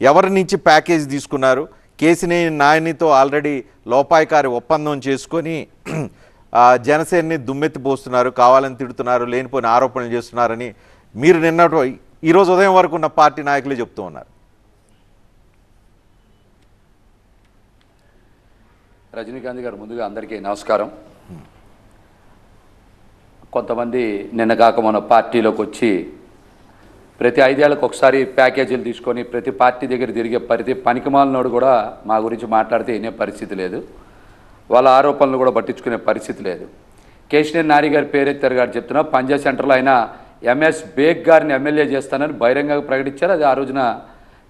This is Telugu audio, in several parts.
ఎవరి నుంచి ప్యాకేజ్ తీసుకున్నారు? కేసినేని నానితో ఆల్రెడీ లోపాయికారి ఒప్పందం చేసుకొని జనసేనని దుమ్మెత్తిపోస్తున్నారు, కావాలని తిడుతున్నారు, లేనిపోయిన ఆరోపణలు చేస్తున్నారని మీరు ఈరోజు ఉదయం వరకు ఉన్న పార్టీ నాయకులే చెప్తూ ఉన్నారు. రజనీకాంత్ గారు, ముందుగా అందరికీ నమస్కారం. కొంతమంది నిన్న కాక మన పార్టీలోకి వచ్చి ప్రతి 5 ఏళ్ళకు ఒకసారి ప్యాకేజీలు తీసుకొని ప్రతి పార్టీ దగ్గర తిరిగే పనికిమాలినోడు కూడా మా గురించి మాట్లాడితే వినే పరిస్థితి లేదు, వాళ్ళ ఆరోపణలు కూడా పట్టించుకునే పరిస్థితి లేదు. కేసినేని నాని గారి పేరెత్తారు గారు చెప్తున్నా, పంజా సెంటర్లో ఆయన ఎంఎస్ బేగ్ గారిని ఎమ్మెల్యే చేస్తానని బహిరంగంగా ప్రకటించారు. అది ఆ రోజున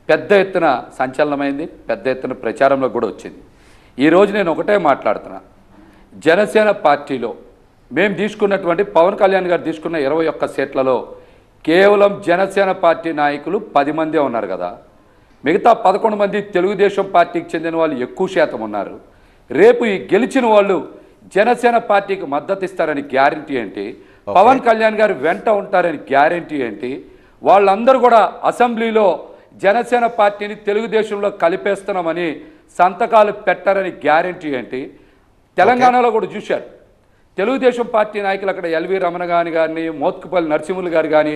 పెద్ద ఎత్తున సంచలనమైంది, పెద్ద ఎత్తున ప్రచారంలో కూడా వచ్చింది. ఈరోజు నేను ఒకటే మాట్లాడుతున్నా, జనసేన పార్టీలో మేము తీసుకున్నటువంటి పవన్ కళ్యాణ్ గారు తీసుకున్న 21 సీట్లలో కేవలం జనసేన పార్టీ నాయకులు 10 మందే ఉన్నారు కదా. మిగతా 11 మంది తెలుగుదేశం పార్టీకి చెందిన వాళ్ళు ఎక్కువ శాతం ఉన్నారు. రేపు ఈ గెలిచిన వాళ్ళు జనసేన పార్టీకి మద్దతు ఇస్తారని గ్యారంటీ ఏంటి? పవన్ కళ్యాణ్ గారు వెంట ఉంటారని గ్యారంటీ ఏంటి? వాళ్ళందరూ కూడా అసెంబ్లీలో జనసేన పార్టీని తెలుగుదేశంలో కలిపేస్తున్నామని సంతకాలు పెట్టారని గ్యారంటీ ఏంటి? తెలంగాణలో కూడా చూశారు, తెలుగుదేశం పార్టీ నాయకులు అక్కడ ఎల్వి రమణ గారిని, మోత్కుపల్లి నరసింహులు గారు కానీ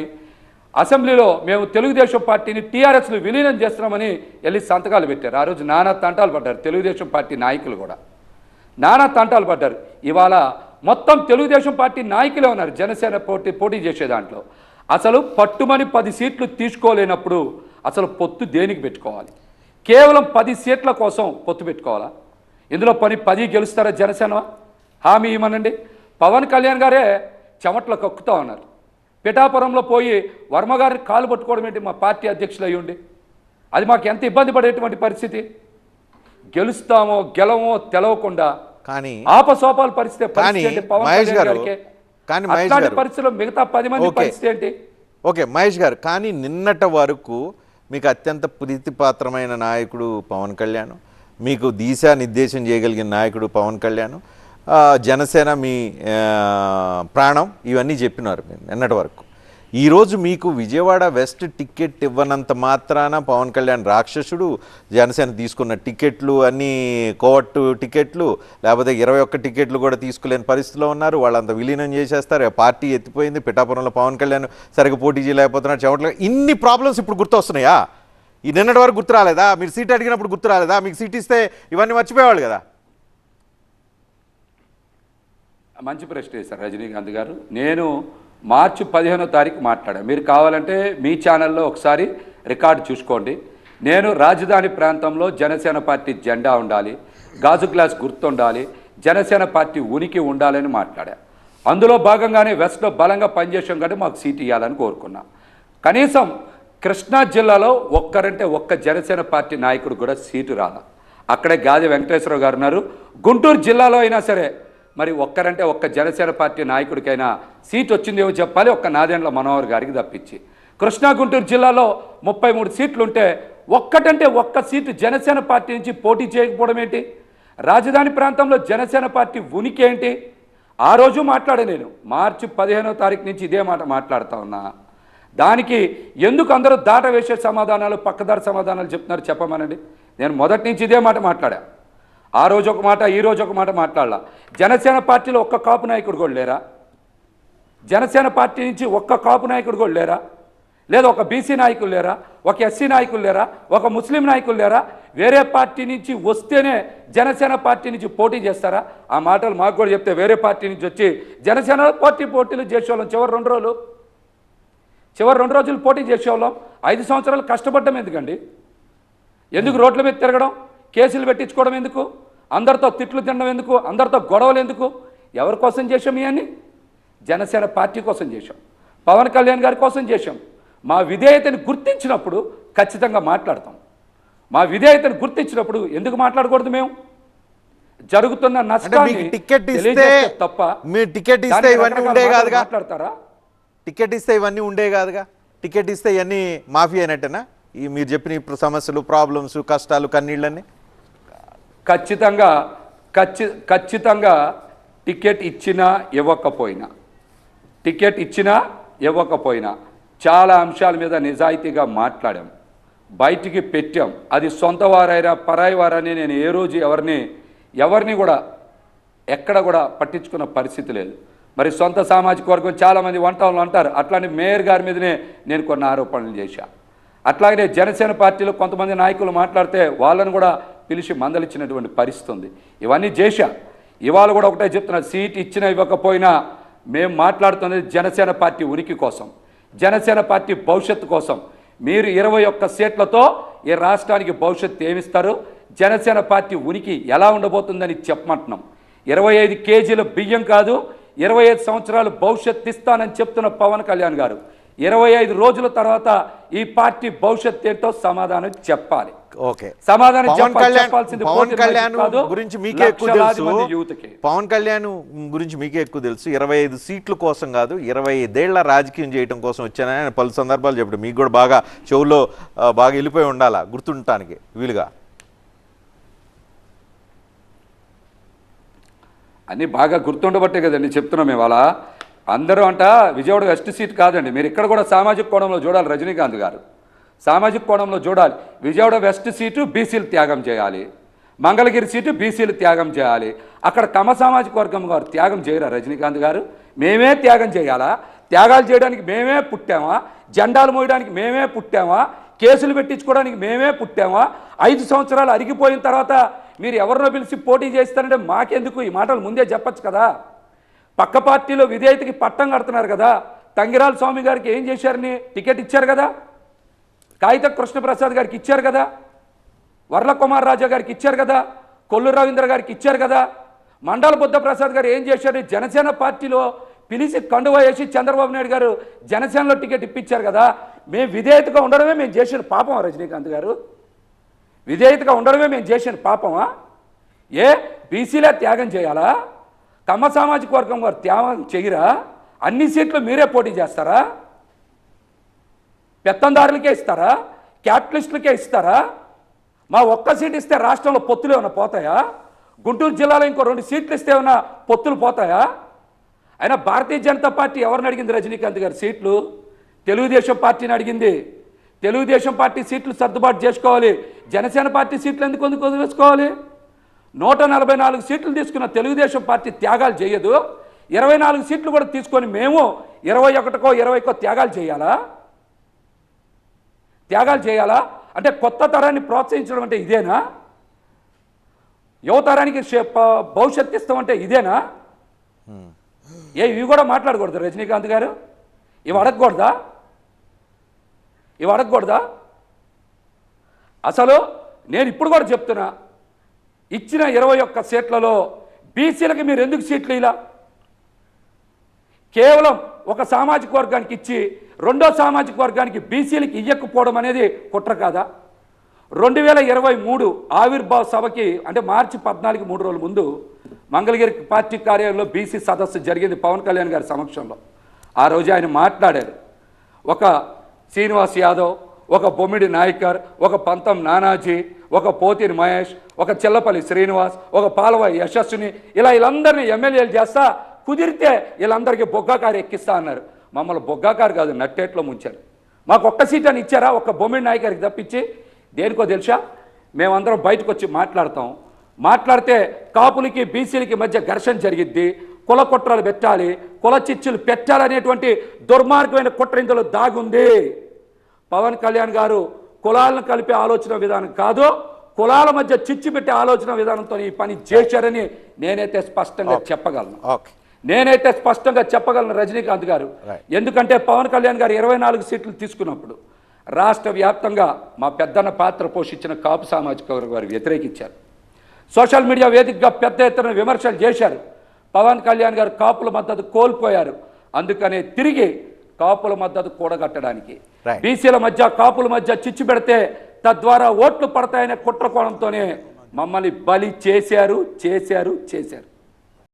అసెంబ్లీలో మేము తెలుగుదేశం పార్టీని టీఆర్ఎస్లో విలీనం చేస్తున్నామని వెళ్ళి సంతకాలు పెట్టారు. ఆ రోజు నానా తంటాలు పడ్డారు, తెలుగుదేశం పార్టీ నాయకులు కూడా నానా తంటాలు పడ్డారు. ఇవాళ మొత్తం తెలుగుదేశం పార్టీ నాయకులే ఉన్నారు జనసేన పోటీ చేసే దాంట్లో. అసలు పట్టుమని 10 సీట్లు తీసుకోలేనప్పుడు అసలు పొత్తు దేనికి పెట్టుకోవాలి? కేవలం 10 సీట్ల కోసం పొత్తు పెట్టుకోవాలా? ఇందులో 10 గెలుస్తారా జనసేన? హామీ ఇవ్వనండి. పవన్ కళ్యాణ్ గారే చెమట్లో కక్కుతూ ఉన్నారు. పిఠాపురంలో పోయి వర్మ గారిని కాలు పట్టుకోవడం ఏంటి? మా పార్టీ అధ్యక్షులు అయ్యుండి అది మాకు ఎంత ఇబ్బంది పడేటువంటి పరిస్థితి. గెలుస్తామో గెలవమో తెలవకుండా కానీ ఆపసోపాల పరిస్థితి పవన్ కళ్యాణ్ గారికి. కానీ పరిస్థితిలో మిగతా 10 మంది పరిస్థితి ఏంటి? ఓకే మహేష్ గారు, కానీ నిన్నటి వరకు మీకు అత్యంత ప్రీతిపాత్రమైన నాయకుడు పవన్ కళ్యాణ్, మీకు దిశానిర్దేశం చేయగలిగిన నాయకుడు పవన్ కళ్యాణ్, జనసేన మీ ప్రాణం, ఇవన్నీ చెప్పినారు మీరు నిన్నటి వరకు. ఈరోజు మీకు విజయవాడ వెస్ట్ టికెట్ ఇవ్వనంత మాత్రాన పవన్ కళ్యాణ్ రాక్షసుడు, జనసేన తీసుకున్న టికెట్లు అన్నీ కోవట్టు టికెట్లు, లేకపోతే 21 టికెట్లు కూడా తీసుకోలేని పరిస్థితిలో ఉన్నారు, వాళ్ళంతా విలీనం చేసేస్తారు, పార్టీ ఎత్తిపోయింది, పిఠాపురంలో పవన్ కళ్యాణ్ సరిగ్గా పోటీ చేయలేకపోతున్నారు, చెవట్ల ఇన్ని ప్రాబ్లమ్స్ ఇప్పుడు గుర్తొస్తున్నాయా? ఈ నిన్నటి వరకు గుర్తు రాలేదా? మీరు సీట్ అడిగినప్పుడు గుర్తు రాలేదా? మీకు సీట్ ఇస్తే ఇవన్నీ మర్చిపోయేవాళ్ళు కదా. మంచి ప్రశ్న వేశారు రజనీకాంత్ గారు. నేను మార్చి 15వ తారీఖు మాట్లాడాను. మీరు కావాలంటే మీ ఛానల్లో ఒకసారి రికార్డు చూసుకోండి. నేను రాజధాని ప్రాంతంలో జనసేన పార్టీ జెండా ఉండాలి, గాజు గ్లాస్ గుర్తుండాలి, జనసేన పార్టీ ఉనికి ఉండాలని మాట్లాడా. అందులో భాగంగానే వెస్ట్లో బలంగా పనిచేసాం కంటే మాకు సీట్ ఇవ్వాలని కోరుకున్నా. కనీసం కృష్ణా జిల్లాలో ఒక్క జనసేన పార్టీ నాయకుడు కూడా సీటు రాల. అక్కడే గాది వెంకటేశ్వరరావు గారు ఉన్నారు. గుంటూరు జిల్లాలో అయినా సరే మరి ఒక్క జనసేన పార్టీ నాయకుడికైనా సీట్ వచ్చిందేమో చెప్పాలి, నాదెండ్ల మనోహర్ గారికి తప్పించి. కృష్ణా గుంటూరు జిల్లాలో 33 సీట్లుంటే ఒక్క సీటు జనసేన పార్టీ నుంచి పోటీ చేయకపోవడం ఏంటి? రాజధాని ప్రాంతంలో జనసేన పార్టీ ఉనికి ఏంటి? ఆ రోజు మాట్లాడే నేను మార్చి 15వ తారీఖు నుంచి ఇదే మాట మాట్లాడుతూ ఉన్నా. దానికి ఎందుకు అందరూ దాట వేసే సమాధానాలు, పక్కదారి సమాధానాలు చెప్తున్నారు చెప్పమనండి. నేను మొదటి నుంచి ఇదే మాట మాట్లాడా. ఆ రోజు ఒక మాట, ఈ రోజు ఒక మాట మాట్లాడాల. జనసేన పార్టీలో ఒక్క కాపు నాయకుడు కూడా లేరా? జనసేన పార్టీ నుంచి ఒక్క కాపు నాయకుడు కూడా లేరా? లేదా ఒక బీసీ నాయకులు లేరా? ఒక ఎస్సీ నాయకులు లేరా? ఒక ముస్లిం నాయకులు లేరా? వేరే పార్టీ నుంచి వస్తేనే జనసేన పార్టీ నుంచి పోటీ చేస్తారా? ఆ మాటలు మాకు కూడా చెప్తే వేరే పార్టీ నుంచి వచ్చి జనసేన పోటీలు చేసేవాళ్ళం. చివరి 2 రోజులు పోటీ చేసేవాళ్ళం. 5 సంవత్సరాలు కష్టపడ్డం ఎందుకండి? ఎందుకు రోడ్ల మీద తిరగడం, కేసులు పెట్టించుకోవడం ఎందుకు, అందరితో తిట్లు తినడం ఎందుకు, అందరితో గొడవలు ఎందుకు? ఎవరి కోసం చేశాం ఇవన్నీ? జనసేన పార్టీ కోసం చేశాం, పవన్ కళ్యాణ్ గారి కోసం చేశాం. మా విధేయతను గుర్తించినప్పుడు ఖచ్చితంగా మాట్లాడతాం. మా విధేయతను గుర్తించినప్పుడు ఎందుకు మాట్లాడకూడదు? మేము జరుగుతున్న నష్టాన్ని తప్ప టికెట్ ఇస్తే ఇవన్నీ ఉండే కాదుగా? మాట్లాడతారా? టికెట్ ఇస్తే ఇవన్నీ ఉండే కాదుగా? టికెట్ ఇస్తే ఇవన్నీ మాఫీ అయినట్టేనా? ఈ మీరు చెప్పిన సమస్యలు, ప్రాబ్లమ్స్, కష్టాలు, కన్నీళ్ళన్నీ ఖచ్చితంగా టికెట్ ఇచ్చినా ఇవ్వకపోయినా చాలా అంశాల మీద నిజాయితీగా మాట్లాడాం. బయటికి పెట్టాం. అది సొంత వారైనా పరాయి వారని నేను ఏ రోజు ఎవరిని కూడా ఎక్కడ కూడా పట్టించుకున్న పరిస్థితి లేదు. మరి సొంత సామాజిక వర్గం చాలామంది వంటలు అంటారు. అట్లాంటి మేయర్ గారి మీదనే నేను కొన్ని ఆరోపణలు చేశా. అట్లాగనే జనసేన పార్టీలో కొంతమంది నాయకులు మాట్లాడితే వాళ్ళను కూడా పిలిచి మందలిచ్చినటువంటి పరిస్థితి ఉంది. ఇవన్నీ చేశా. ఇవాళ కూడా ఒకటే చెప్తున్నా, సీట్ ఇచ్చినా ఇవ్వకపోయినా మేము మాట్లాడుతున్నది జనసేన పార్టీ ఉనికి కోసం, జనసేన పార్టీ భవిష్యత్తు కోసం. మీరు 21 సీట్లతో ఈ రాష్ట్రానికి భవిష్యత్తు ఏమిస్తారు, జనసేన పార్టీ ఉనికి ఎలా ఉండబోతుందని చెప్పమంటున్నాం. 25 కేజీల బియ్యం కాదు, 25 సంవత్సరాలు భవిష్యత్తు ఇస్తానని చెప్తున్న పవన్ కళ్యాణ్ గారు 25 రోజుల తర్వాత ఈ పార్టీ భవిష్యత్తు ఏంటో సమాధానం చెప్పాలి. ఓకే, సమాధానం పవన్ కళ్యాణ్ గురించి మీకే ఎక్కువ తెలుసు. పవన్ కళ్యాణ్ గురించి మీకే ఎక్కువ తెలుసు. 25 సీట్ల కోసం కాదు, 25 ఏళ్ల రాజకీయం చేయడం కోసం వచ్చానని ఆయన పలు సందర్భాలు చెప్పాడు. మీకు కూడా బాగా చెవులో బాగా వెళ్ళిపోయి ఉండాలా గుర్తుండటానికి వీలుగా. అన్నీ బాగా గుర్తుండబట్టే కదండి చెప్తున్నాం. ఇవాళ అందరూ అంట విజయవాడ వెస్ట్ సీట్ కాదండి, మీరు ఇక్కడ కూడా సామాజిక కోణంలో చూడాలి. రజనీకాంత్ గారు సామాజిక కోణంలో చూడాలి. విజయవాడ వెస్ట్ సీటు బీసీలు త్యాగం చేయాలి, మంగళగిరి సీటు బీసీలు త్యాగం చేయాలి. అక్కడ కమ సామాజిక వర్గం గారు త్యాగం చేయరా రజనీకాంత్ గారు? మేమే త్యాగం చేయాలా? త్యాగాలు చేయడానికి మేమే పుట్టామా? జెండాలు మోయడానికి మేమే పుట్టామా? కేసులు పెట్టించుకోవడానికి మేమే పుట్టామా? 5 సంవత్సరాలు అరిగిపోయిన తర్వాత మీరు ఎవరినో పిలిచి పోటీ చేస్తారంటే మాకెందుకు? ఈ మాటలు ముందే చెప్పచ్చు కదా. పక్క పార్టీలో విధేయతకి పట్టం కడుతున్నారు కదా. తంగిరాల స్వామి గారికి ఏం చేశారని టికెట్ ఇచ్చారు కదా, కాగిత కృష్ణప్రసాద్ గారికి ఇచ్చారు కదా, వర్ల కుమార్ రాజా గారికి ఇచ్చారు కదా, కొల్లు రవీంద్ర గారికి ఇచ్చారు కదా. మండల బుద్ధప్రసాద్ గారు ఏం చేశారు? జనసేన పార్టీలో పిలిచి కండువా వేసి చంద్రబాబు నాయుడు గారు జనసేనలో టికెట్ ఇప్పించారు కదా. మేము విధేయతగా ఉండడమే మేము చేసిన పాపం రజనీకాంత్ గారు, విధేయతగా ఉండడమే మేము చేసిన పాపమా? ఏ బీసీలే త్యాగం చేయాలా? కమ్మ సామాజిక వర్గం వారు త్యాగం చేయరా? అన్ని సీట్లు మీరే పోటీ చేస్తారా? పెత్తందారులకే ఇస్తారా? క్యాపిటలిస్టులకే ఇస్తారా? మా ఒక్క సీట్ ఇస్తే రాష్ట్రంలో పొత్తులు ఏమైనా పోతాయా? గుంటూరు జిల్లాలో ఇంకో 2 సీట్లు ఇస్తే ఏమైనా పొత్తులు పోతాయా? అయినా భారతీయ జనతా పార్టీ ఎవరిని అడిగింది రజనీకాంత్ గారు సీట్లు? తెలుగుదేశం పార్టీని అడిగింది. తెలుగుదేశం పార్టీ సీట్లు సర్దుబాటు చేసుకోవాలి. జనసేన పార్టీ సీట్లు ఎందుకు వదిలేసుకోవాలి? 144 సీట్లు తీసుకున్న తెలుగుదేశం పార్టీ త్యాగాలు చేయదు. 24 సీట్లు కూడా తీసుకొని మేము 21కో 20కో త్యాగాలు చేయాలా? త్యాగాలు చేయాలా? అంటే కొత్త తరాన్ని ప్రోత్సహించడం అంటే ఇదేనా? యువతరానికి భవిష్యత్తు ఇస్తామంటే ఇదేనా? ఇవి కూడా మాట్లాడకూడదు రజనీకాంత్ గారు? ఇవి అడగకూడదా? అసలు నేను ఇప్పుడు కూడా చెప్తున్నా, ఇచ్చిన 21 సీట్లలో బీసీలకి మీరు ఎందుకు సీట్లు ఇలా? కేవలం ఒక సామాజిక వర్గానికి ఇచ్చి రెండో సామాజిక వర్గానికి బీసీలకి ఇయ్యకపోవడం అనేది కుట్ర కాదా? 2023 ఆవిర్భావ సభకి అంటే మార్చి 14 3 రోజుల ముందు మంగళగిరి పార్టీ కార్యాలయంలో బీసీ సదస్సు జరిగింది పవన్ కళ్యాణ్ గారి సమక్షంలో. ఆ రోజు ఆయన మాట్లాడారు. ఒక శ్రీనివాస్ యాదవ్, ఒక బొమ్మిడి నాయకర్, ఒక పంతం నానాజీ, ఒక పోతిని మహేష్, ఒక చెల్లపల్లి శ్రీనివాస్, ఒక పాలవ యశస్సుని, వీళ్ళందరినీ ఎమ్మెల్యేలు చేస్తా, కుదిరితే వీళ్ళందరికీ బొగ్గాకారు ఎక్కిస్తా అన్నారు. మమ్మల్ని బొగ్గాకారు కాదు నట్టేట్లో ముంచారు. మాకు ఒక్క సీట్ అని ఇచ్చారా? ఒక్క బొమ్మిడి నాయకర్కి తప్పించి. దేనికో తెలుసా? మేమందరం బయటకు వచ్చి మాట్లాడతాం. మాట్లాడితే కాపులకి బీసీలకి మధ్య ఘర్షణ జరిగిద్ది, కుల కుట్రలు పెట్టాలి, కుల చిచ్చులు పెట్టాలనేటువంటి దుర్మార్గమైన కుట్ర ఇందులో దాగుంది. పవన్ కళ్యాణ్ గారు కులాలను కలిపే ఆలోచన విధానం కాదు, కులాల మధ్య చిచ్చు పెట్టే ఆలోచన విధానంతో ఈ పని చేశారని నేనైతే స్పష్టంగా చెప్పగలను రజనీకాంత్ గారు. ఎందుకంటే పవన్ కళ్యాణ్ గారు 24 సీట్లు తీసుకున్నప్పుడు రాష్ట్ర వ్యాప్తంగా మా పెద్దన్న పాత్ర పోషించిన కాపు సామాజిక వర్గం వారు వ్యతిరేకించారు. సోషల్ మీడియా వేదికగా పెద్ద ఎత్తున విమర్శలు చేశారు. పవన్ కళ్యాణ్ గారు కాపుల మద్దతు కోల్పోయారు. అందుకనే తిరిగి కాపుల మద్దతు కూడగట్టడానికి బీసీల మధ్య కాపుల మధ్య చిచ్చు పెడితే తద్వారా ఓట్లు పడతాయనే కుట్ర కోణంతోనే మమ్మల్ని బలి చేశారు.